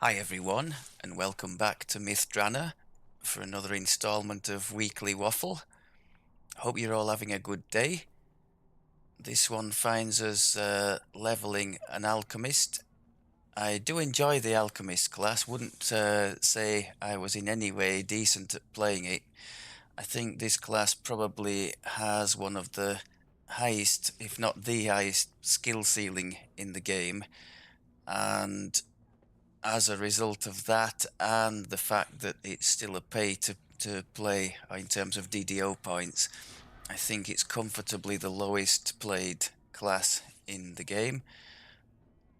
Hi everyone, and welcome back to Drannor for another installment of Weekly Waffle. Hope you're all having a good day. This one finds us leveling an alchemist. I do enjoy the alchemist class, wouldn't say I was in any way decent at playing it. I think this class probably has one of the highest, if not the highest, skill ceiling in the game, and as a result of that and the fact that it's still a pay to play in terms of DDO points, I think it's comfortably the lowest played class in the game.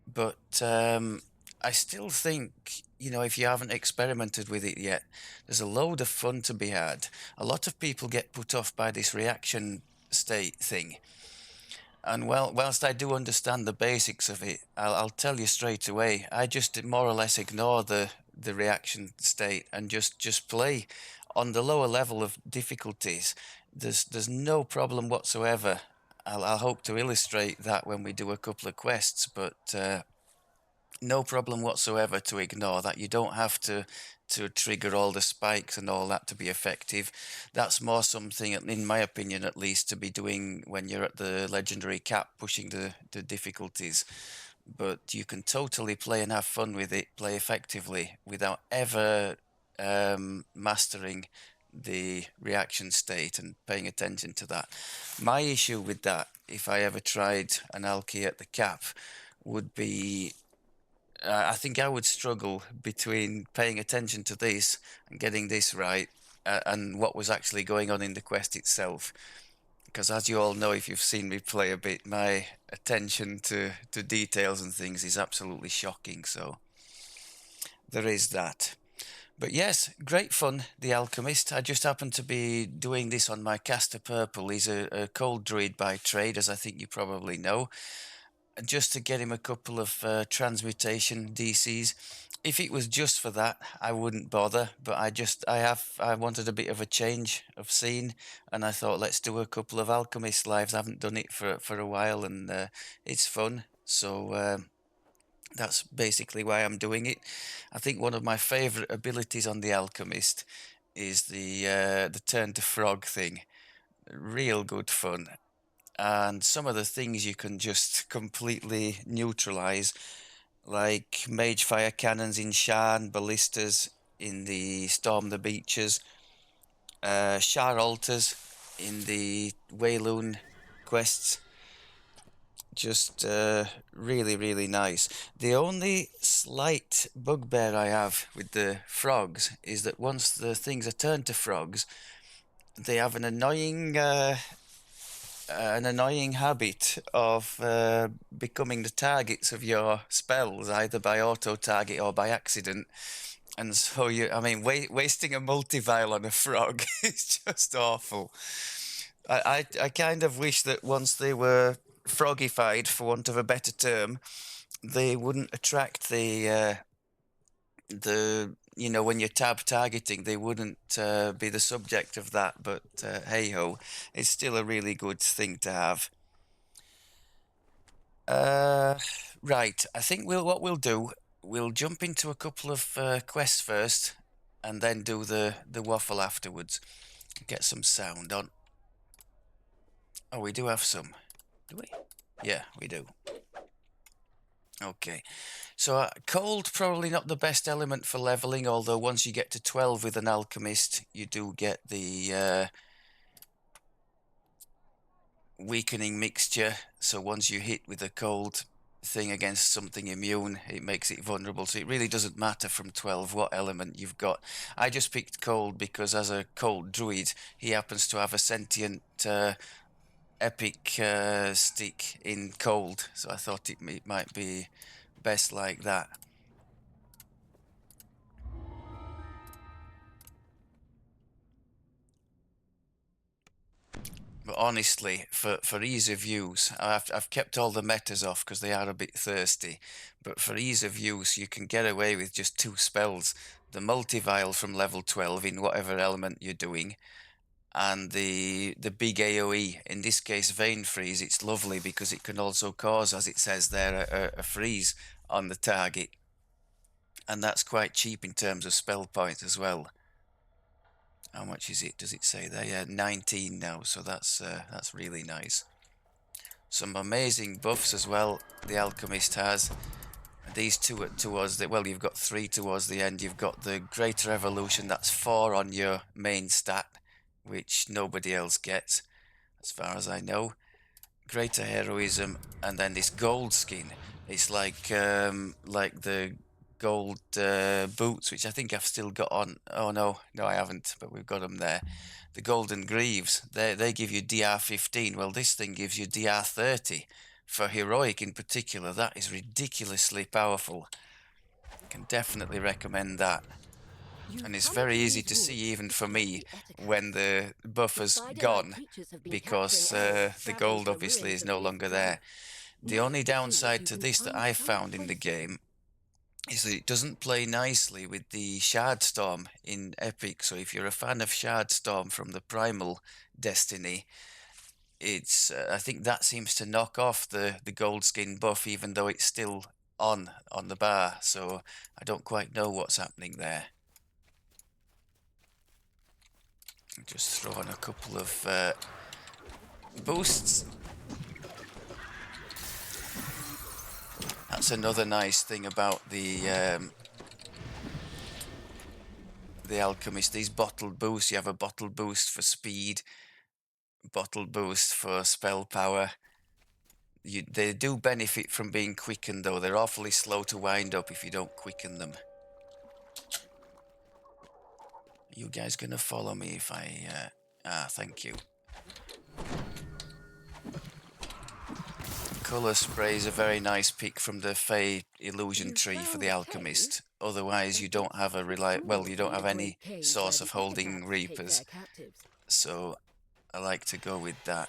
But I still think, if you haven't experimented with it yet, there's a load of fun to be had. A lot of people get put off by this reaction state thing. And whilst I do understand the basics of it, I'll tell you straight away, I just more or less ignore the reaction state and just play on the lower level of difficulties. There's no problem whatsoever. I'll hope to illustrate that when we do a couple of quests, but no problem whatsoever to ignore that. You don't have to trigger all the spikes and all that to be effective. That's more something, in my opinion at least, to be doing when you're at the legendary cap, pushing the difficulties. But you can totally play and have fun with it, play effectively, without ever mastering the reaction state and paying attention to that. My issue with that, if I ever tried an alky at the cap, would be I think I would struggle between paying attention to this and getting this right and what was actually going on in the quest itself. Because as you all know, if you've seen me play a bit, my attention to details and things is absolutely shocking. So there is that. But yes, great fun, The Alchemist. I just happen to be doing this on my caster purple. He's a cold druid by trade, as I think you probably know, just to get him a couple of transmutation DCs. If it was just for that, I wouldn't bother. But I wanted a bit of a change of scene, and I thought let's do a couple of alchemist lives. I haven't done it for a while, and it's fun. So that's basically why I'm doing it. I think one of my favorite abilities on the alchemist is the turn to frog thing. Real good fun, and some of the things you can just completely neutralize, like mage fire cannons in Shan, ballistas in the Storm the Beaches, Shar altars in the Wayloon quests. Just really, really nice. The only slight bugbear I have with the frogs is that once the things are turned to frogs, they have an annoying habit of becoming the targets of your spells, either by auto target or by accident. And so wasting a multivile on a frog is just awful. I kind of wish that once they were frogified, for want of a better term, they wouldn't attract the when you're tab targeting, they wouldn't be the subject of that. But hey ho, it's still a really good thing to have. Right, I think what we'll do, we'll jump into a couple of quests first, and then do the waffle afterwards. Get some sound on. Oh, we do have some. Do we? Yeah, we do. Okay, so cold probably not the best element for leveling, although once you get to 12 with an alchemist, you do get the weakening mixture. So once you hit with a cold thing against something immune, it makes it vulnerable. So it really doesn't matter from 12 what element you've got. I just picked cold because as a cold druid, he happens to have a sentient epic stick in cold. So I thought it might be best like that. But honestly, for ease of use, I've kept all the metas off because they are a bit thirsty. But for ease of use, you can get away with just two spells: the multivile from level 12 in whatever element you're doing, and the big AOE. In this case, Vein Freeze. It's lovely because it can also cause, as it says there, a freeze on the target. and that's quite cheap in terms of spell points as well. How much is it? Does it say there? Yeah, 19 now, so that's really nice. Some amazing buffs as well the Alchemist has. These two towards the, well, you've got 3 towards the end. You've got the Greater Evolution, that's 4 on your main stat, which nobody else gets, as far as I know. Greater Heroism, and then this gold skin. It's like the gold boots, which I think I've still got on. Oh no, I haven't, but we've got them there. The golden greaves, they give you DR 15. Well, this thing gives you DR 30. For heroic in particular, that is ridiculously powerful. I can definitely recommend that. And it's very easy to see, even for me, when the buff has gone, because the gold obviously is no longer there. The only downside to this that I've found in the game is that it doesn't play nicely with the Shard Storm in Epic. So if you're a fan of Shard Storm from the Primal Destiny, it's I think that seems to knock off the gold skin buff, even though it's still on the bar. So I don't quite know what's happening there. Just throw on a couple of boosts. That's another nice thing about the Alchemist. These bottled boosts. You have a bottled boost for speed, bottled boost for spell power. They do benefit from being quickened, though. They're awfully slow to wind up if you don't quicken them. You guys gonna follow me if I... thank you. Colour spray is a very nice pick from the Fey illusion tree for the Alchemist. Otherwise, you don't have you don't have any source of holding Reapers. So I like to go with that.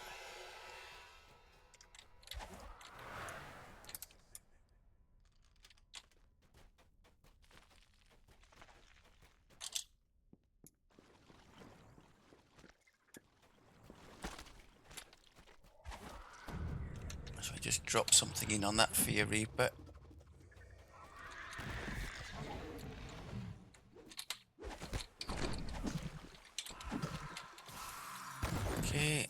So I just drop something in on that for you, Reaper. Okay.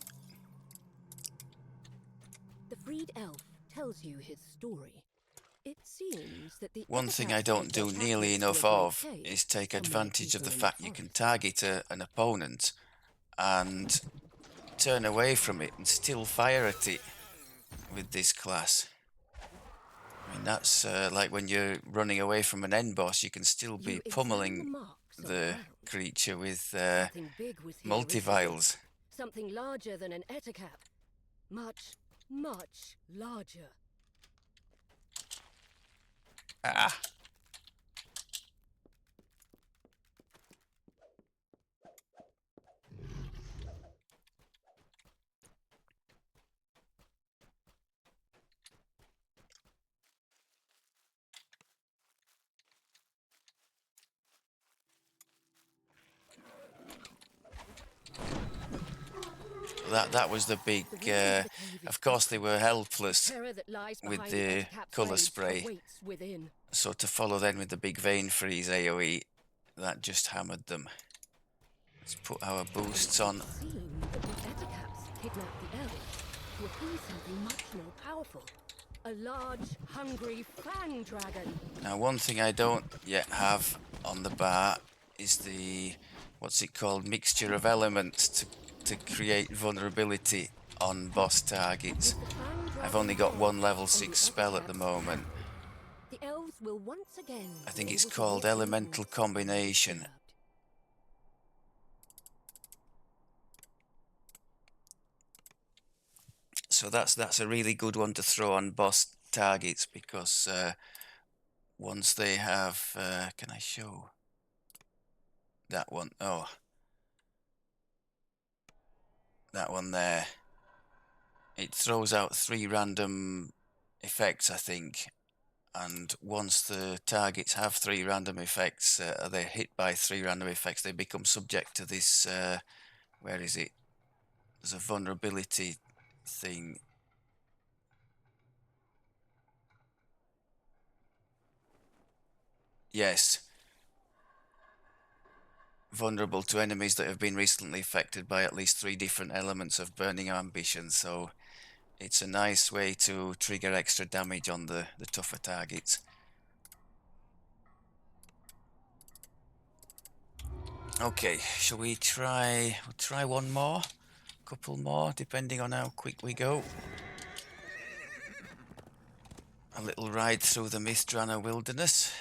The freed elf tells you his story. It seems that the one thing I don't do nearly enough of is take advantage of the fact you can target an opponent and turn away from it and still fire at it with this class. I mean, that's like when you're running away from an end boss, you can still be pummeling the creature with multivials. Something larger than an etacap. Much, much larger. Ah. That was the big, of course they were helpless with the colour spray, so to follow then with the big vein freeze AoE, that just hammered them. Let's put our boosts on. A large, hungry fang dragon. Now one thing I don't yet have on the bar is the, what's it called, mixture of elements to create vulnerability on boss targets. I've only got one level 6 spell at the moment. The elves will once again I think it's called Elemental Combination. So that's a really good one to throw on boss targets, because once they have, can I show that one? Oh, that one there. It throws out 3 random effects, I think, and once the targets have 3 random effects, they're hit by 3 random effects, they become subject to this, where is it? There's a vulnerability thing. Yes. Vulnerable to enemies that have been recently affected by at least 3 different elements of burning ambition, so it's a nice way to trigger extra damage on the tougher targets. Okay, shall we try... We'll try one more? Couple more, depending on how quick we go. A little ride through the Drannor wilderness.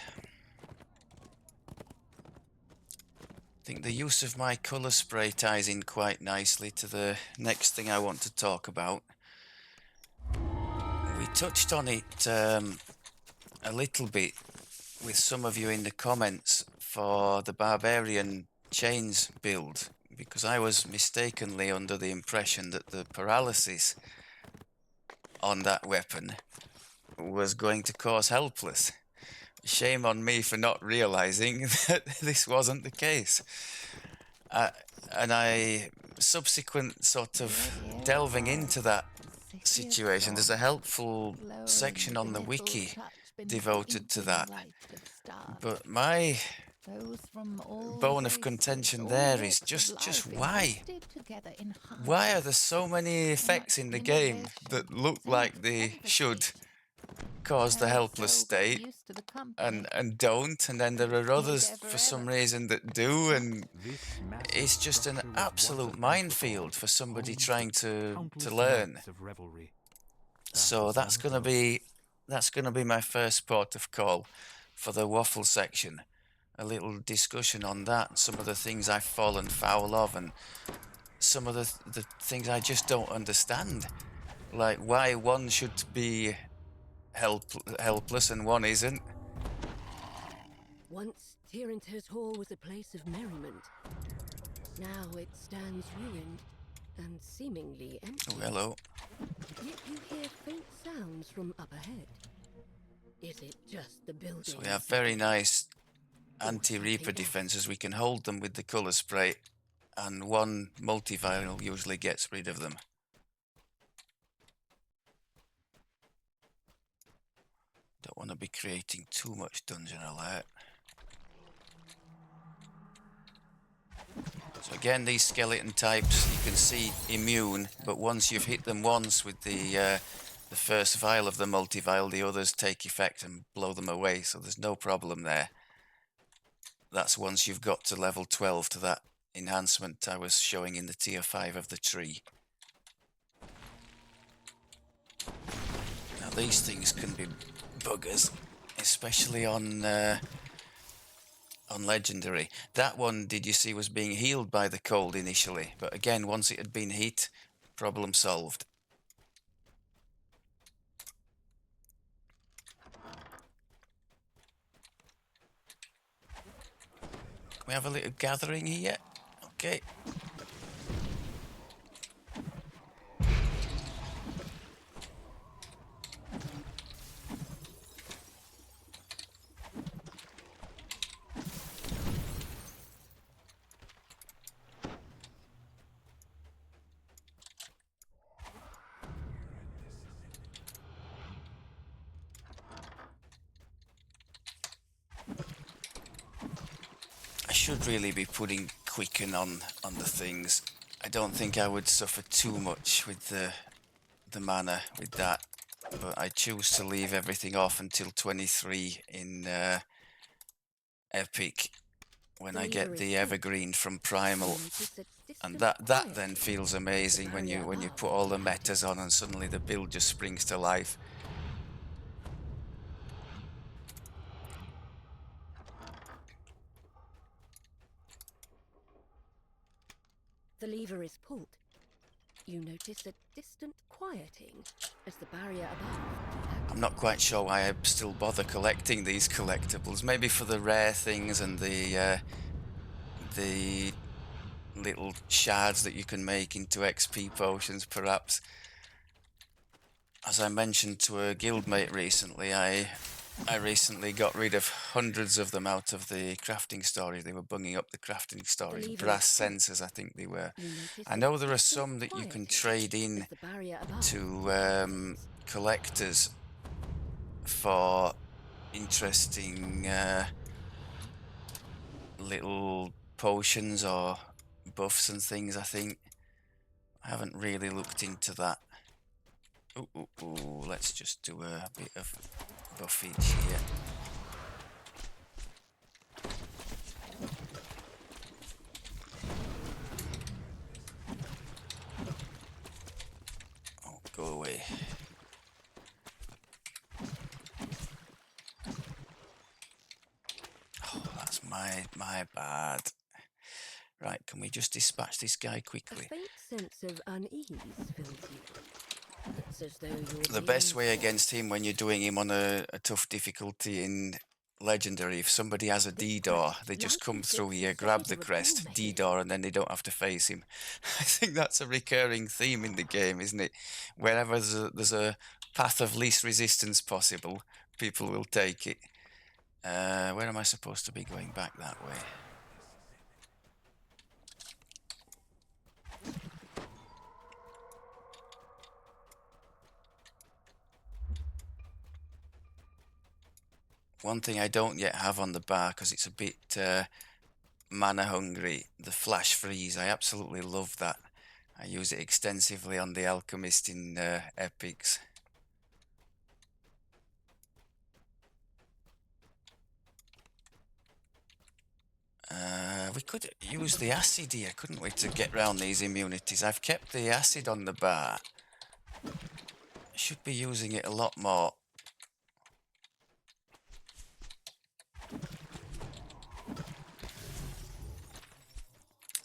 I think the use of my colour spray ties in quite nicely to the next thing I want to talk about. We touched on it a little bit with some of you in the comments for the Barbarian Chains build, because I was mistakenly under the impression that the paralysis on that weapon was going to cause Helpless. Shame on me for not realizing that this wasn't the case. And I, subsequent sort of delving into that situation, there's a helpful section on the wiki devoted to that. But my bone of contention there is just why? Why are there so many effects in the game that look like they should cause the helpless state and don't, and then there are others for some reason that do, and it's just an absolute minefield for somebody trying to learn. So that's gonna be my first port of call for the Waffle section. A little discussion on that, and some of the things I've fallen foul of, and some of the things I just don't understand, like why one should be helpless and one isn't. Once Tyrantos Hall was a place of merriment. Now it stands ruined and seemingly empty. Oh, hello. Yet you hear faint sounds from up ahead. Is it just the building? So we have very nice anti-Reaper defenses. We can hold them with the colour spray, and one multi-vial usually gets rid of them. Don't want to be creating too much dungeon alert. So again, these skeleton types, you can see immune, but once you've hit them once with the first vial of the multi-vial, the others take effect and blow them away, so there's no problem there. That's once you've got to level 12 to that enhancement I was showing in the tier 5 of the tree. Now these things can be buggers, especially on legendary. That one, did you see, was being healed by the cold initially, but again, once it had been hit, problem solved. Can we have a little gathering here? Okay. I should really be putting quicken on the things. I don't think I would suffer too much with the mana with that, but I choose to leave everything off until 23 in Epic, when I get the evergreen from Primal, and that then feels amazing when you put all the metas on and suddenly the build just springs to life. The lever is pulled. You notice a distant quieting as the barrier above. I'm not quite sure why I still bother collecting these collectibles. Maybe for the rare things and the little shards that you can make into XP potions, perhaps. As I mentioned to a guildmate recently, I recently got rid of hundreds of them out of the crafting storage. They were bunging up the crafting storage. Brass sensors, I think they were. I know there are some that you can trade in to collectors for interesting little potions or buffs and things, I think. I haven't really looked into that. Ooh, let's just do a bit of buffage here. Oh, go away. Oh, that's my bad. Right, can we just dispatch this guy A quickly? faint sense of unease fills you. It's as though you're The being best way watched. against him when you're doing him on a tough difficulty in Legendary, if somebody has a This DDO, crest they just likely come through sits here, the grab the center of all crest, mechanisms. DDO, and then they don't have to face him. I think that's a recurring theme in the game, isn't it? Wherever there's a path of least resistance possible, people will take it. Where am I supposed to be going back that way? One thing I don't yet have on the bar, because it's a bit mana hungry, the flash freeze. I absolutely love that. I use it extensively on the alchemist in epics. We could use the acid here, couldn't we, to get round these immunities? I've kept the acid on the bar. Should be using it a lot more.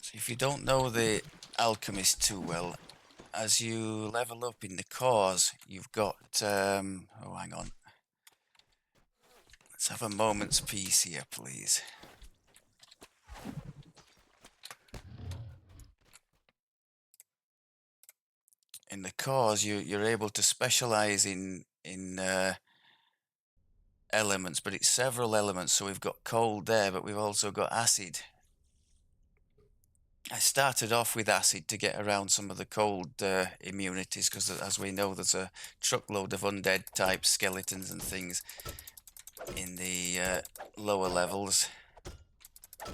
So if you don't know the alchemist too well, as you level up in the cause, you've got... oh, hang on. Let's have a moment's peace here, please. In the cause, you're able to specialize in elements, but it's several elements. So we've got cold there, but we've also got acid. I started off with acid to get around some of the cold immunities, because as we know, there's a truckload of undead type skeletons and things in the lower levels. I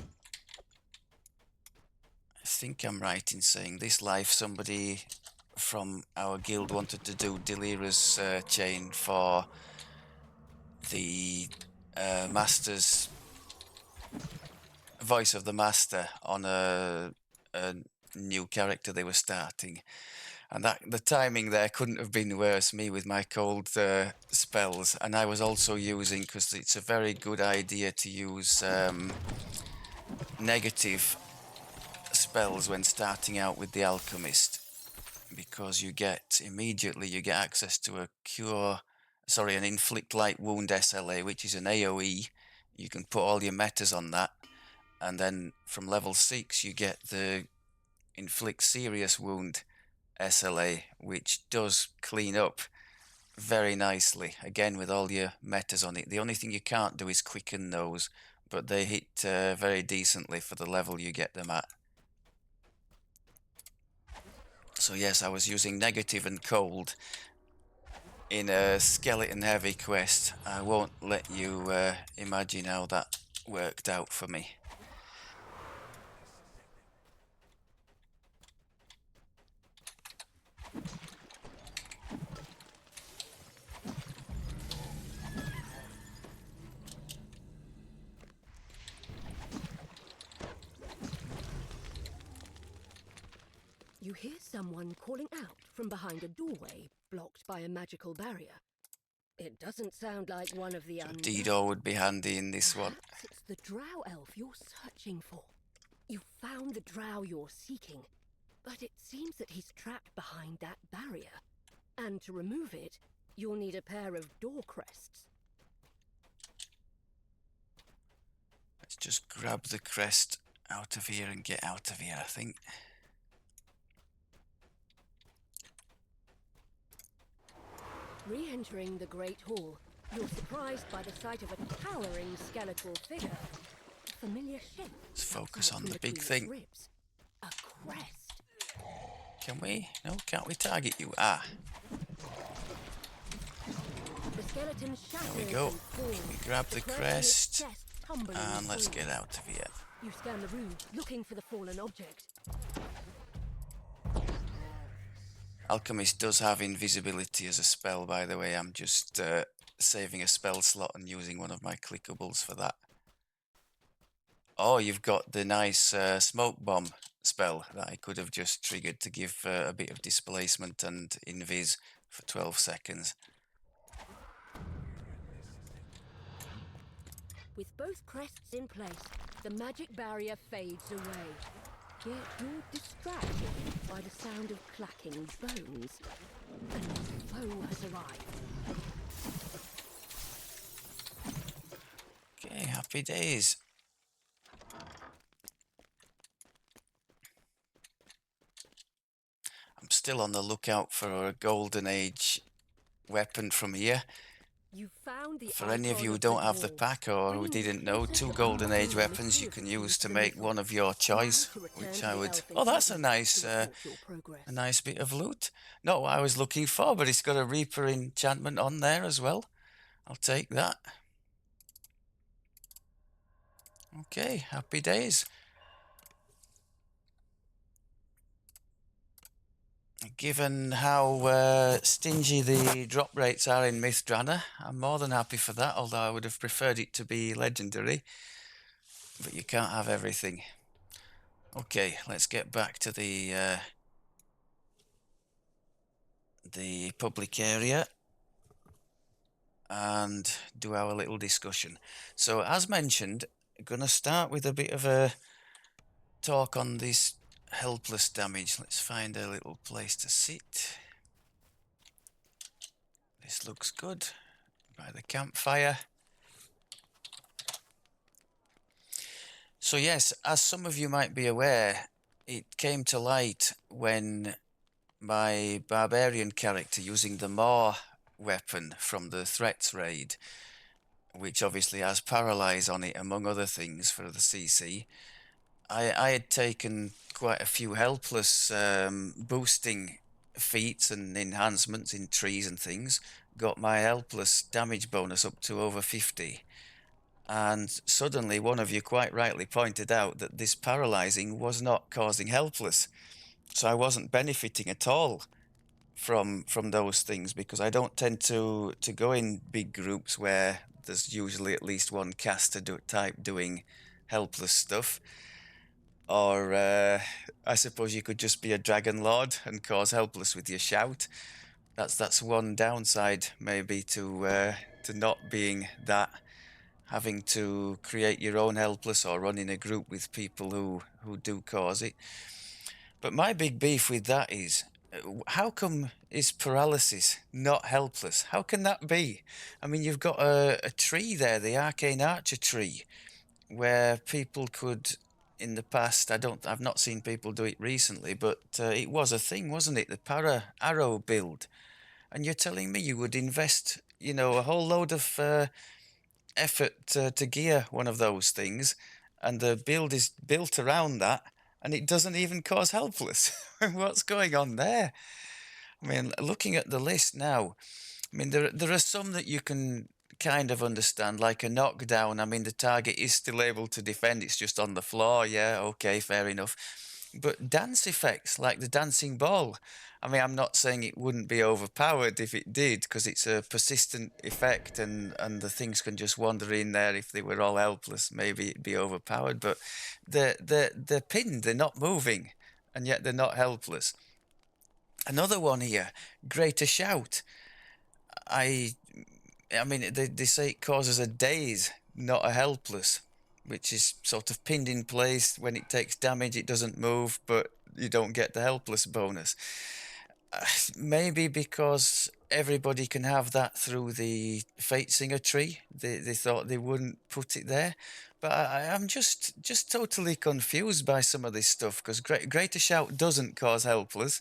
think I'm right in saying this life somebody from our guild wanted to do Delira's chain for the master's voice of the master on a new character they were starting, and that the timing there couldn't have been worse. Me with my cold spells, and I was also using, because it's a very good idea to use negative spells when starting out with the alchemist, because you get access to an inflict light wound SLA, which is an AoE. You can put all your metas on that, and then from level 6 you get the inflict serious wound SLA, which does clean up very nicely, again with all your metas on it. The only thing you can't do is quicken those, but they hit very decently for the level you get them at. So yes, I was using negative and cold in a skeleton heavy quest. I won't let you imagine how that worked out for me. You hear someone calling out from behind a doorway blocked by a magical barrier. It doesn't sound like one of the So DDO would be handy in this one. Perhaps it's the drow elf you're searching for. You found the drow you're seeking, but it seems that he's trapped behind that barrier. And to remove it, you'll need a pair of door crests. Let's just grab the crest out of here and get out of here, I think. Re-entering the Great Hall, you're surprised by the sight of a towering skeletal figure. A familiar shape. Let's focus on from the big between its thing. ribs. A crest. Can we? No, can't we target you? Ah. The skeleton There we shatters go. and falls, Can we grab the crest in its crest? chest tumbling And let's through. get out of here. You scan the room, looking for the fallen object. Alchemist does have invisibility as a spell, by the way. I'm just saving a spell slot and using one of my clickables for that. Oh, you've got the nice smoke bomb spell that I could have just triggered to give a bit of displacement and invis for 12 seconds. With both crests in place, the magic barrier fades away. Yet you're distracted by the sound of clacking bones. A new foe has arrived. Okay, happy days. I'm still on the lookout for a golden age weapon from here. You found the For any of icon you who the don't have the wall, pack or who bringing you didn't know, closer 2 to golden age unraveling the weapons you mystery can of use to the make missile. one of your choice, Now to return which to I the would... elf Oh, that's a encampment nice, to report your progress. a nice bit of loot. Not what I was looking for, but it's got a Reaper enchantment on there as well. I'll take that. Okay, happy days. Given how stingy the drop rates are in Myth Drannor, I'm more than happy for that, although I would have preferred it to be legendary. But you can't have everything. Okay, let's get back to the public area and do our little discussion. So, as mentioned, I'm going to start with a bit of a talk on this helpless damage. Let's find a little place to sit. This looks good. By the campfire. So yes, as some of you might be aware, it came to light when my barbarian character, using the Maw weapon from the Threats raid, which obviously has Paralyze on it, among other things, for the CC, I had taken quite a few helpless boosting feats and enhancements in trees and things, got my helpless damage bonus up to over 50. And suddenly one of you quite rightly pointed out that this paralyzing was not causing helpless. So I wasn't benefiting at all from those things, because I don't tend to go in big groups where there's usually at least one caster type doing helpless stuff. Or I suppose you could just be a dragon lord and cause helpless with your shout. That's one downside maybe to not being that, having to create your own helpless or run in a group with people who do cause it. But my big beef with that is, how come is paralysis not helpless? How can that be? I mean, you've got a tree there, the Arcane Archer tree, where people could, in the past, I've not seen people do it recently, but it was a thing, wasn't it? The para arrow build. And you're telling me you would invest, a whole load of effort to gear one of those things, and the build is built around that, and it doesn't even cause helpless. What's going on there? I mean, looking at the list now, I mean, there are some that you can kind of understand, like a knockdown. I mean, the target is still able to defend, it's just on the floor. Yeah, okay, fair enough. But dance effects, like the dancing ball, I mean, I'm not saying it wouldn't be overpowered if it did, because it's a persistent effect, and the things can just wander in there. If they were all helpless, maybe it'd be overpowered. But they're pinned, they're not moving, and yet they're not helpless. Another one here, greater shout. I mean, they say it causes a daze, not a helpless, which is sort of pinned in place. When it takes damage, it doesn't move, but you don't get the helpless bonus. Maybe because everybody can have that through the Fate Singer tree, they thought they wouldn't put it there. But I'm just totally confused by some of this stuff, because Greater Shout doesn't cause helpless,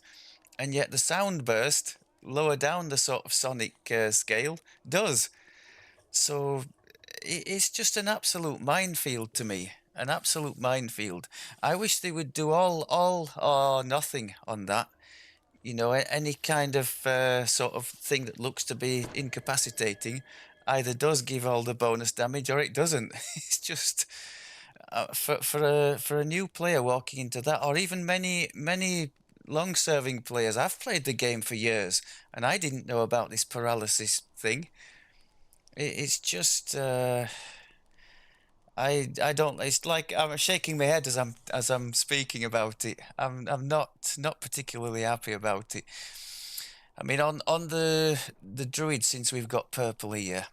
and yet the sound burst lower down the sort of sonic scale does. So it's just an absolute minefield to me, an absolute minefield. I wish they would do all or nothing on that. Any kind of sort of thing that looks to be incapacitating either does give all the bonus damage or it doesn't. It's just, For a new player walking into that, or even many long-serving players, I've played the game for years, and I didn't know about this paralysis thing. It's just I don't. It's like I'm shaking my head as I'm speaking about it. I'm not particularly happy about it. I mean, on the druid, since we've got purple here,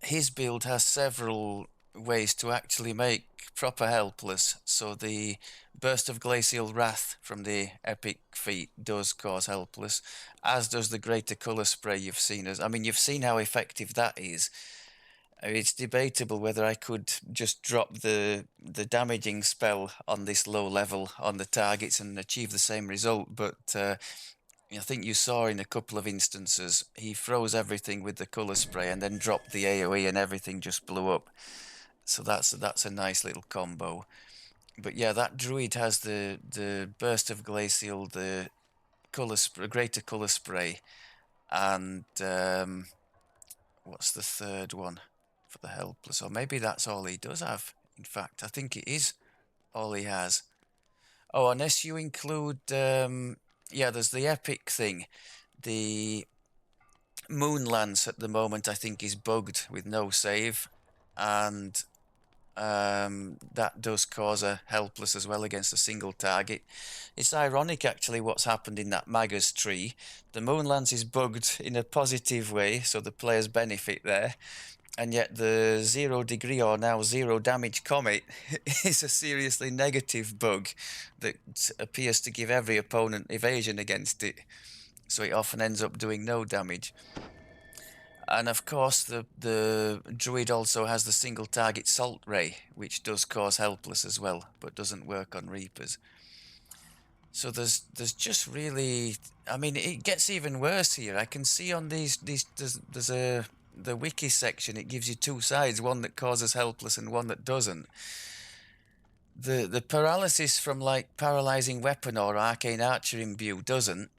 his build has several ways to actually make proper helpless. So the burst of glacial wrath from the epic feat does cause helpless, as does the greater color spray you've seen us. I mean, you've seen how effective that is. It's debatable whether I could just drop the damaging spell on this low level on the targets and achieve the same result, but I think you saw in a couple of instances he froze everything with the colour spray and then dropped the AoE and everything just blew up. So that's a nice little combo. But yeah, that druid has the burst of glacial, the greater colour spray, and what's the third one for the helpless? Or maybe that's all he does have. In fact, I think it is all he has. Oh, unless you include, yeah, there's the epic thing. The Moonlance at the moment, I think, is bugged with no save, and that does cause a helpless as well against a single target. It's ironic, actually, what's happened in that Magus tree. The Moonlance is bugged in a positive way, so the players benefit there, and yet the 0 degree or now 0 damage comet is a seriously negative bug that appears to give every opponent evasion against it, so it often ends up doing no damage. And of course, the druid also has the single target salt ray, which does cause helpless as well, but doesn't work on reapers. So there's just really, I mean, it gets even worse here. I can see on these there's a the wiki section. It gives you two sides, one that causes helpless and one that doesn't. The paralysis from like paralyzing weapon or arcane archer imbue doesn't,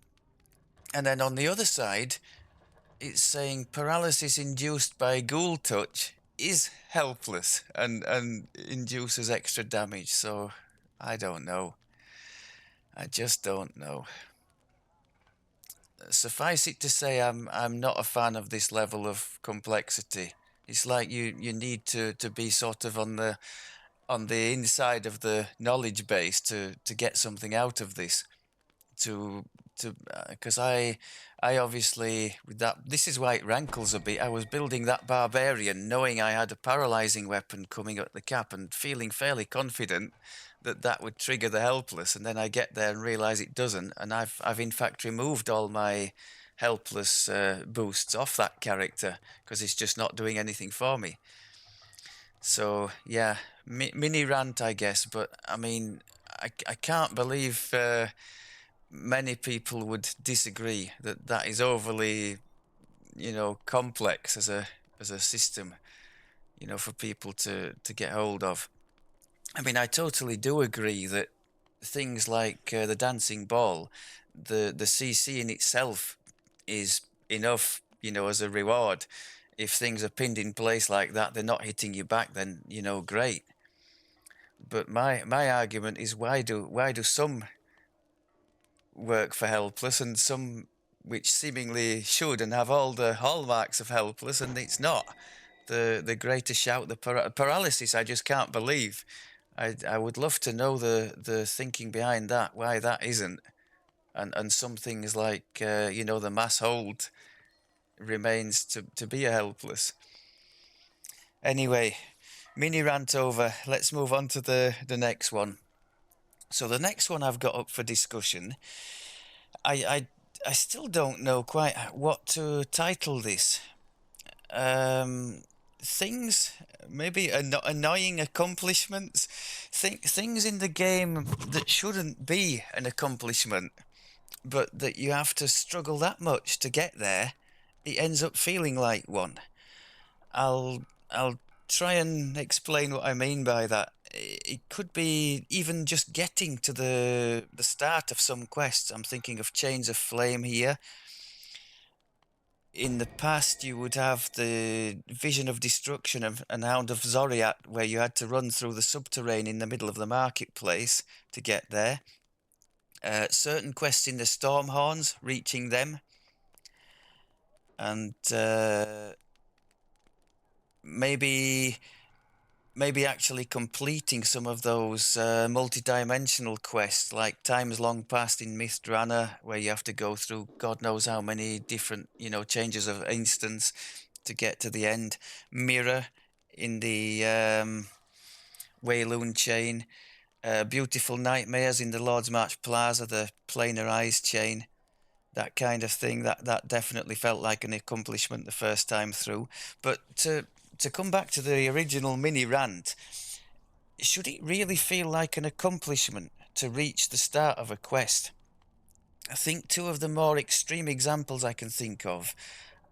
and then on the other side, it's saying paralysis induced by ghoul touch is helpless and induces extra damage. So I don't know. I just don't know. Suffice it to say, I'm not a fan of this level of complexity. It's like you need to be sort of on the inside of the knowledge base to get something out of this. To because I obviously with that, this is why it rankles a bit. I was building that barbarian knowing I had a paralyzing weapon coming at the cap and feeling fairly confident that that would trigger the helpless, and then I get there and realize it doesn't, and I've in fact removed all my helpless boosts off that character because it's just not doing anything for me. So yeah, mini rant, I guess, but I mean, I can't believe many people would disagree that that is overly, complex as a system, for people to get hold of. I mean, I totally do agree that things like the dancing ball, the CC in itself is enough, as a reward. If things are pinned in place like that, they're not hitting you back, then great. But my argument is why do some work for helpless and some which seemingly should and have all the hallmarks of helpless, and it's not. The greater shout, the paralysis, I just can't believe. I would love to know the thinking behind that, why that isn't. And some things like the mass hold remains to be a helpless. Anyway, mini rant over. Let's move on to the next one. So the next one I've got up for discussion, I still don't know quite what to title this. Things, maybe annoying accomplishments, things in the game that shouldn't be an accomplishment, but that you have to struggle that much to get there. It ends up feeling like one. I'll try and explain what I mean by that. It could be even just getting to the start of some quests. I'm thinking of Chains of Flame here. in the past you would have the Vision of Destruction and Hound of Zoriat, where you had to run through the subterranean in the middle of the marketplace to get there. Certain quests in the Stormhorns, reaching them, and maybe actually completing some of those multi-dimensional quests, like Times Long Past in Myth Drannor, where you have to go through God knows how many different, changes of instance to get to the end. Mirror in the Wayloon chain. Beautiful Nightmares in the Lord's March Plaza, the Planar Eyes chain. That kind of thing. That definitely felt like an accomplishment the first time through. But to come back to the original mini rant, should it really feel like an accomplishment to reach the start of a quest? I think two of the more extreme examples I can think of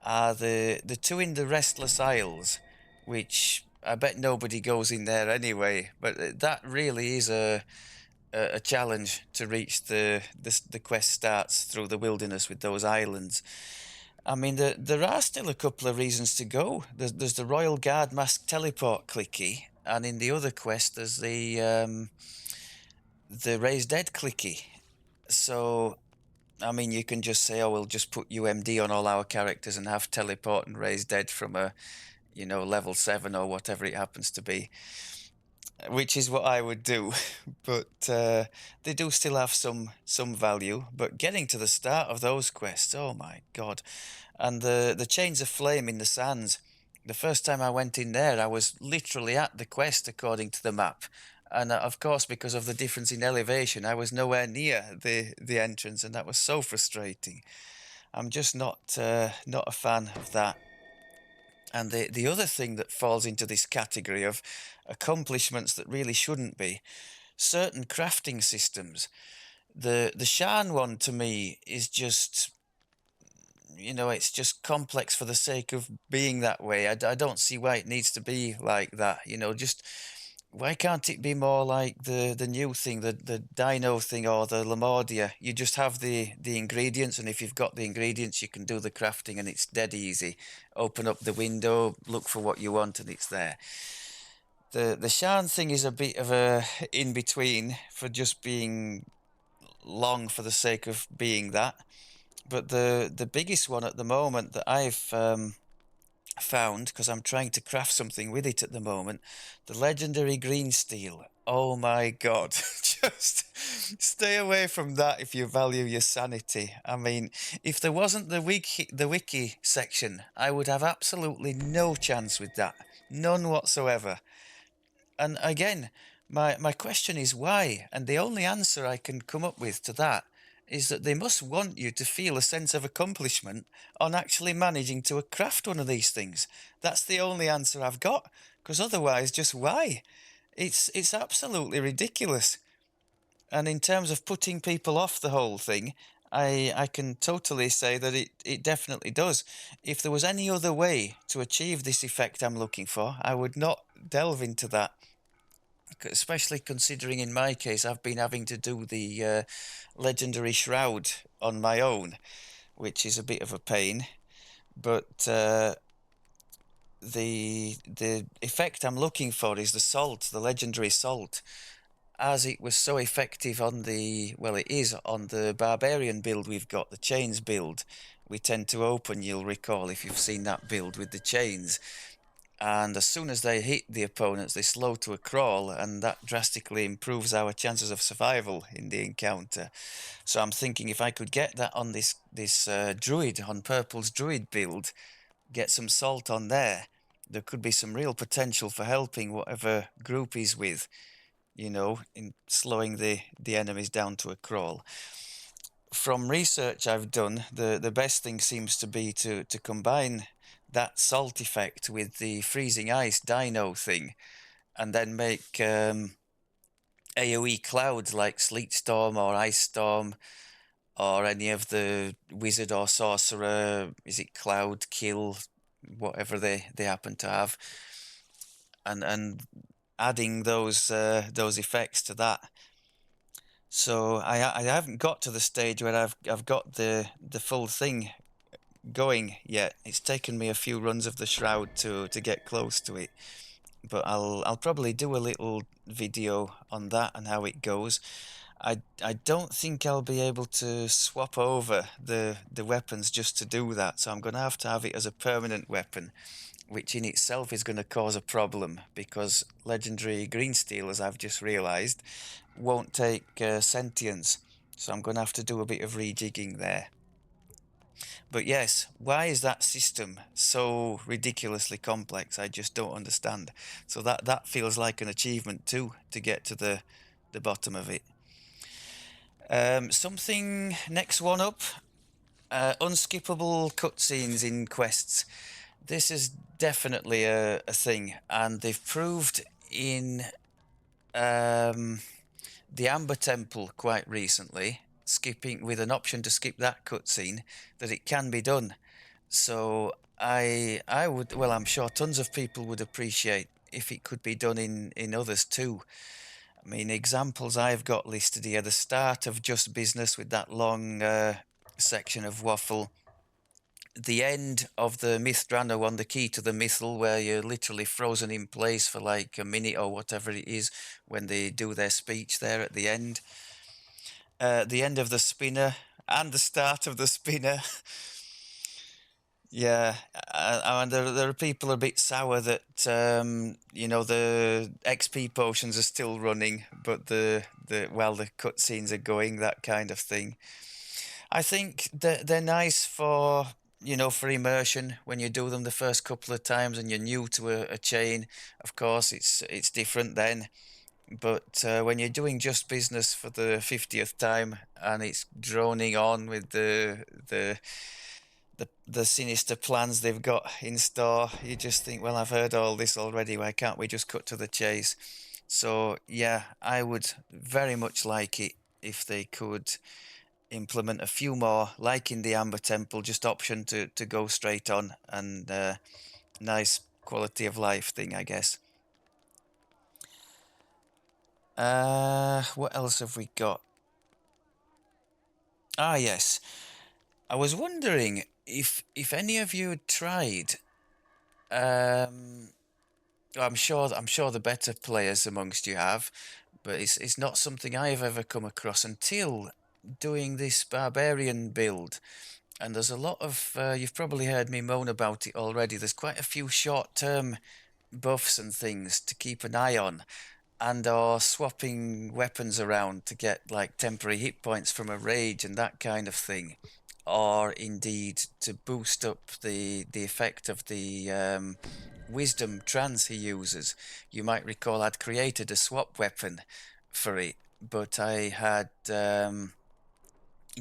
are the two in the Restless Isles, which I bet nobody goes in there anyway, but that really is a challenge to reach the quest starts through the wilderness with those islands. I mean, there are still a couple of reasons to go. There's the Royal Guard Mask Teleport clicky, and in the other quest there's the Raised Dead clicky. So, I mean, you can just say, oh, we'll just put UMD on all our characters and have Teleport and Raised Dead from a, level 7 or whatever it happens to be, which is what I would do. But they do still have some value. But getting to the start of those quests, oh my God. And the Chains of Flame in the Sands, the first time I went in there, I was literally at the quest according to the map. And of course, because of the difference in elevation, I was nowhere near the entrance, and that was so frustrating. I'm just not a fan of that. And the other thing that falls into this category of accomplishments that really shouldn't be, certain crafting systems. The Shan one to me is just, it's just complex for the sake of being that way. I don't see why it needs to be like that. Just why can't it be more like the new thing, the Dino thing or the Lamordia? You just have the ingredients, and if you've got the ingredients, you can do the crafting, and it's dead easy. Open up the window, look for what you want, and it's there. The Shan thing is a bit of a in between for just being long for the sake of being that. But the biggest one at the moment that I've found, because I'm trying to craft something with it at the moment, the legendary green steel. Oh my God. Just stay away from that if you value your sanity. I mean, if there wasn't the wiki section, I would have absolutely no chance with that. None whatsoever. And again, my question is why? And the only answer I can come up with to that is that they must want you to feel a sense of accomplishment on actually managing to craft one of these things. That's the only answer I've got, because otherwise, just why? It's absolutely ridiculous. And in terms of putting people off the whole thing, I can totally say that it definitely does. If there was any other way to achieve this effect I'm looking for, I would not delve into that. Especially considering in my case I've been having to do the legendary shroud on my own, which is a bit of a pain. But the effect I'm looking for is the salt, the legendary salt, as it was so effective on it is on the barbarian build we've got, the chains build. We tend to open, you'll recall if you've seen that build with the chains. And as soon as they hit the opponents, they slow to a crawl, and that drastically improves our chances of survival in the encounter. So I'm thinking if I could get that on this druid, on Purple's druid build, get some salt on there could be some real potential for helping whatever group he's with, in slowing the enemies down to a crawl. From research I've done, the best thing seems to be to combine that salt effect with the freezing ice dino thing, and then make AoE clouds like Sleet Storm or Ice Storm, or any of the wizard or sorcerer, is it Cloud Kill, whatever they happen to have, and adding those effects to that. So I haven't got to the stage where I've got the full thing going yet. It's taken me a few runs of the shroud to get close to it, but I'll probably do a little video on that and how it goes. I don't think I'll be able to swap over the weapons just to do that, so I'm going to have it as a permanent weapon, which in itself is going to cause a problem because legendary green steel, as I've just realised, won't take sentience. So I'm going to have to do a bit of rejigging there. But yes, why is that system so ridiculously complex? I just don't understand. So that feels like an achievement too, to get to the bottom of it. Something next one up. Unskippable cutscenes in quests. This is definitely a thing, and they've proved in the Amber Temple quite recently, skipping with an option to skip that cutscene, that it can be done. So I would, well, I'm sure tons of people would appreciate if it could be done in others too. I mean, examples I've got listed here: the start of Just Business with that long section of Waffle, the end of the Myth Drannor one, the key to the Mythal, where you're literally frozen in place for like a minute or whatever it is when they do their speech there at the end. The end of the Spinner and the start of the Spinner. Yeah, and there are people a bit sour that the XP potions are still running, but the cutscenes are going, that kind of thing. I think that they're nice for for immersion when you do them the first couple of times and you're new to a chain. Of course, it's different then. But when you're doing Just Business for the 50th time and it's droning on with the sinister plans they've got in store, you just think, well, I've heard all this already. Why can't we just cut to the chase? So yeah, I would very much like it if they could implement a few more, like in the Amber Temple, just option to go straight on, and nice quality of life thing, I guess. What else have we got? Ah, yes. I was wondering if any of you had tried. I'm sure the better players amongst you have, but it's not something I've ever come across until doing this barbarian build. And there's a lot of you've probably heard me moan about it already. There's quite a few short-term buffs and things to keep an eye on, and or swapping weapons around to get like temporary hit points from a rage and that kind of thing, or indeed to boost up the effect of the wisdom trance he uses. You might recall I'd created a swap weapon for it, but I had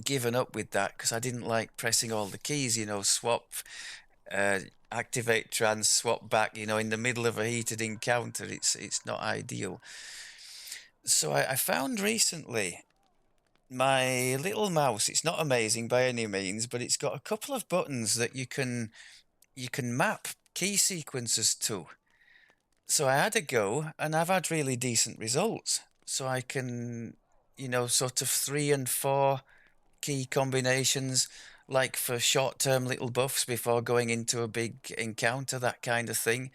given up with that because I didn't like pressing all the keys, swap, uh, activate trance, swap back, in the middle of a heated encounter. It's not ideal. So I found recently my little mouse. It's not amazing by any means, but it's got a couple of buttons that you can map key sequences to. So I had a go, and I've had really decent results. So I can, sort of 3 and 4 key combinations, like for short-term little buffs before going into a big encounter, that kind of thing.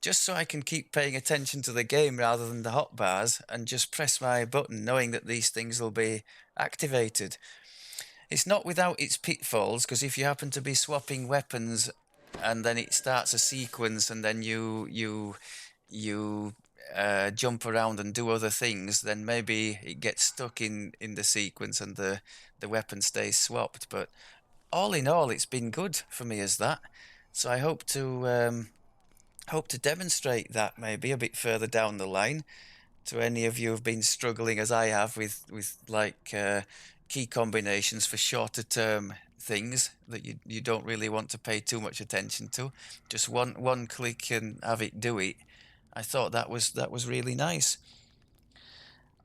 Just so I can keep paying attention to the game rather than the hotbars and just press my button knowing that these things will be activated. It's not without its pitfalls, because if you happen to be swapping weapons and then it starts a sequence and then you jump around and do other things, then maybe it gets stuck in the sequence and the weapon stays swapped. But all in all, it's been good for me as that. So I hope to demonstrate that maybe a bit further down the line to any of you who've been struggling as I have with like key combinations for shorter term things that you don't really want to pay too much attention to. Just one click and have it do it. I thought that was really nice.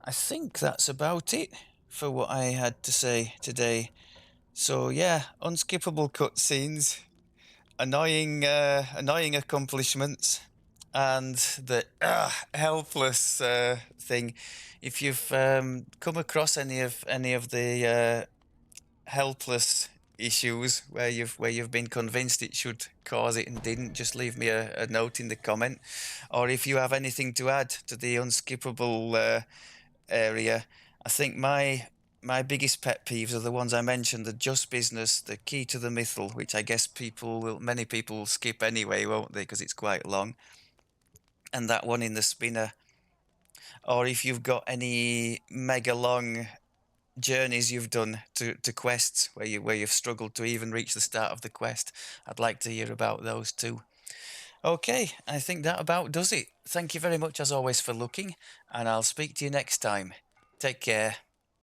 I think that's about it for what I had to say today. So yeah, unskippable cutscenes, annoying accomplishments, and the helpless thing. If you've come across any of the helpless issues where you've been convinced it should cause it and didn't, just leave me a note in the comment. Or if you have anything to add to the unskippable area. I think my biggest pet peeves are the ones I mentioned: the just business, the key to the mythal, which I guess many people will skip anyway, won't they, because it's quite long, and that one in the spinner. Or if you've got any mega long journeys you've done to quests where you've struggled to even reach the start of the quest, I'd like to hear about those too. Okay, I think that about does it. Thank you very much as always for looking, and I'll speak to you next time. Take care.